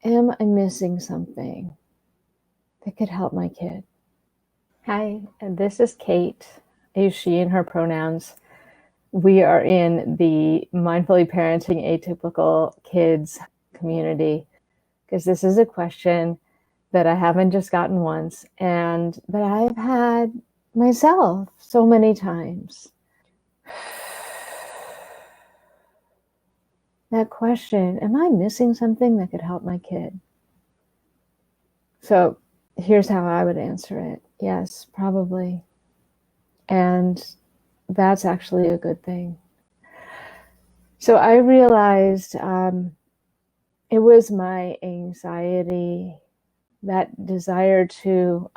Am I missing something that could help my kid? Hi, and this is Kate. I use she and her pronouns. We are in the Mindfully Parenting Atypical Kids community because this is a question that I haven't just gotten once and that I've had myself so many times. That question, am I missing something that could help my kid? So here's how I would answer it. Yes, probably. And that's actually a good thing. So I realized it was my anxiety, that desire to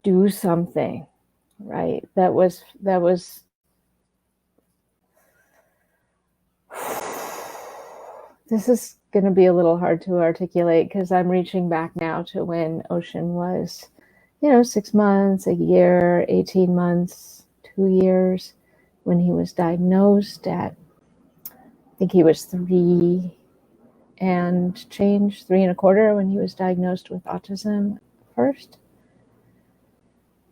do something, right? That was this is going to be a little hard to articulate because I'm reaching back now to when Ocean was, 6 months, a year, 18 months, 2 years, when he was diagnosed at, I think he was 3 and change, 3 and a quarter, when he was diagnosed with autism first.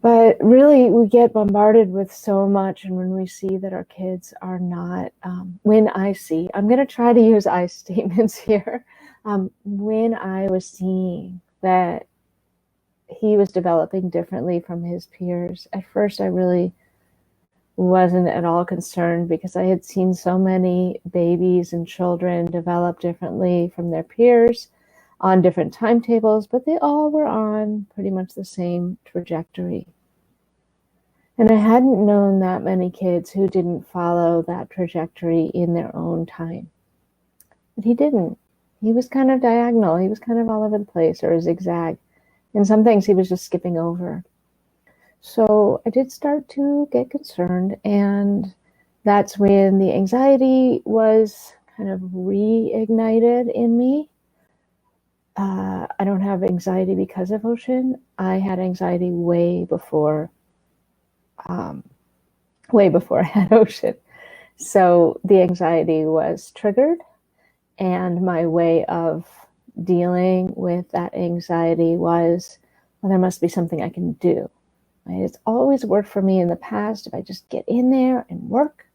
But really, we get bombarded with so much, and when we see that our kids are not, I'm going to try to use I statements here. When I was seeing that he was developing differently from his peers, at first I really wasn't at all concerned because I had seen so many babies and children develop differently from their peers on different timetables, but they all were on pretty much the same trajectory. And I hadn't known that many kids who didn't follow that trajectory in their own time. But he didn't. He was kind of diagonal. He was kind of all over the place, or a zigzag. And some things he was just skipping over. So I did start to get concerned, and that's when the anxiety was kind of reignited in me. I don't have anxiety because of Ocean. I had anxiety way before I had Ocean. So the anxiety was triggered, and my way of dealing with that anxiety was, well, there must be something I can do. Right? It's always worked for me in the past. If I just get in there and work,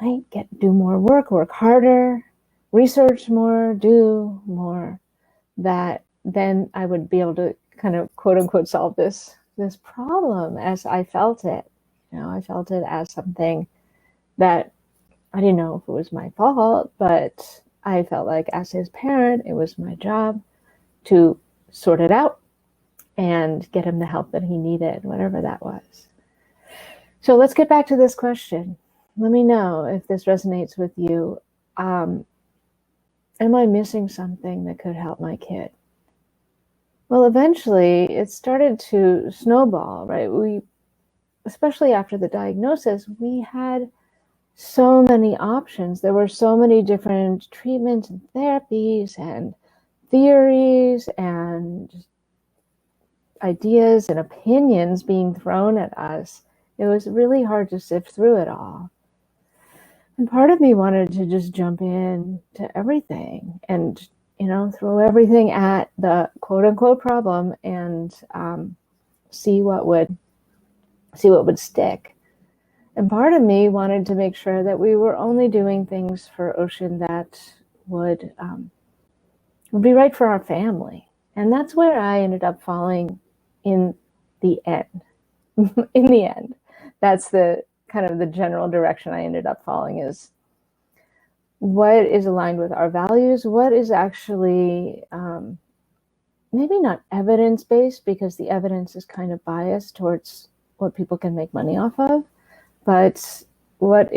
right? Do more work harder, research more, do more, that then I would be able to kind of quote unquote solve this problem as I felt it. I felt it as something that I didn't know if it was my fault, but I felt like as his parent, it was my job to sort it out and get him the help that he needed, whatever that was. So let's get back to this question. Let me know if this resonates with you. Am I missing something that could help my kid? Well, eventually it started to snowball, right? Especially after the diagnosis, we had so many options. There were so many different treatments and therapies and theories and ideas and opinions being thrown at us. It was really hard to sift through it all. And part of me wanted to just jump in to everything and, throw everything at the quote unquote problem and see what would stick. And part of me wanted to make sure that we were only doing things for Ocean that would be right for our family. And that's where I ended up falling in the end. In the end, that's the kind of the general direction I ended up falling, is what is aligned with our values, what is actually maybe not evidence-based, because the evidence is kind of biased towards what people can make money off of, but what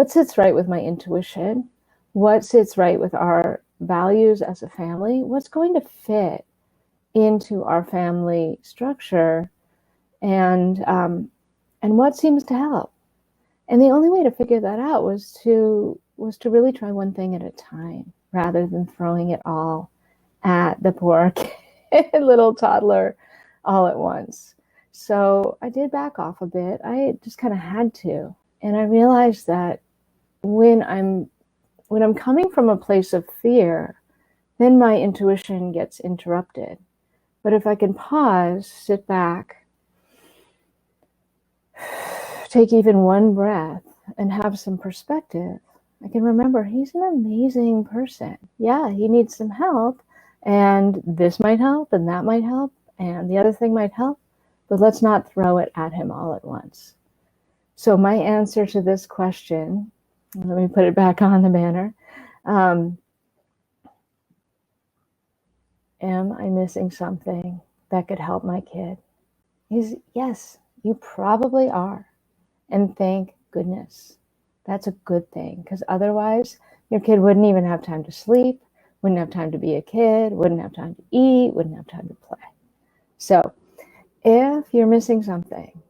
sits right with my intuition, what sits right with our values as a family, what's going to fit into our family structure, and what seems to help. And the only way to figure that out was to really try one thing at a time, rather than throwing it all at the poor little toddler all at once. So I did back off a bit. I just kind of had to. And I realized that when I'm when I'm coming from a place of fear, then my intuition gets interrupted. But if I can pause, sit back, take even one breath, and have some perspective, I can remember he's an amazing person. Yeah, he needs some help, and this might help, and that might help, and the other thing might help, but let's not throw it at him all at once. So my answer to this question, let me put it back on the banner. Am I missing something that could help my kid? Is yes, you probably are. And thank goodness. That's a good thing, because otherwise your kid wouldn't even have time to sleep, wouldn't have time to be a kid, wouldn't have time to eat, wouldn't have time to play. So if you're missing something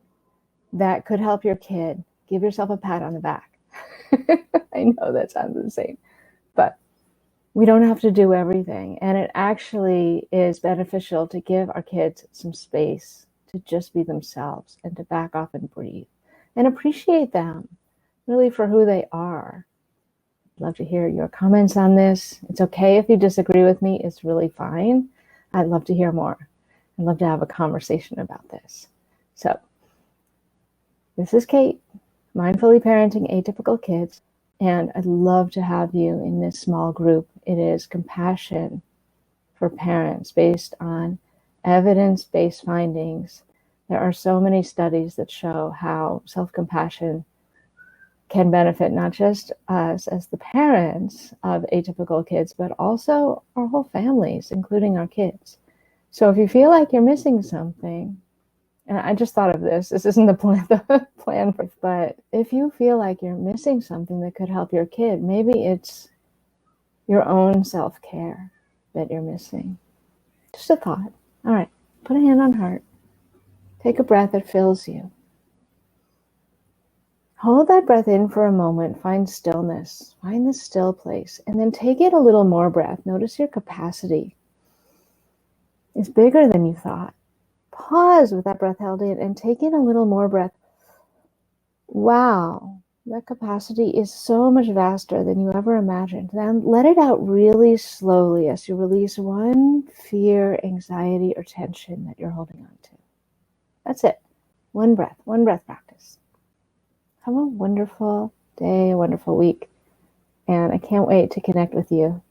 that could help your kid, give yourself a pat on the back. I know that sounds insane, but we don't have to do everything. And it actually is beneficial to give our kids some space to just be themselves and to back off and breathe and appreciate them really for who they are. I'd love to hear your comments on this. It's okay if you disagree with me. It's really fine. I'd love to hear more. I'd love to have a conversation about this. So this is Kate, Mindfully Parenting Atypical Kids, and I'd love to have you in this small group. It is compassion for parents based on evidence-based findings. There are so many studies that show how self-compassion can benefit not just us as the parents of atypical kids, but also our whole families, including our kids. So if you feel like you're missing something, and I just thought of this isn't the plan, but if you feel like you're missing something that could help your kid, maybe it's your own self-care that you're missing. Just a thought. All right, put a hand on heart. Take a breath that fills you. Hold that breath in for a moment. Find stillness. Find the still place. And then take it a little more breath. Notice your capacity is bigger than you thought. Pause with that breath held in and take in a little more breath. Wow, that capacity is so much vaster than you ever imagined. Then let it out really slowly as you release one fear, anxiety, or tension that you're holding on to. That's it. One breath practice. Have a wonderful day, a wonderful week, and I can't wait to connect with you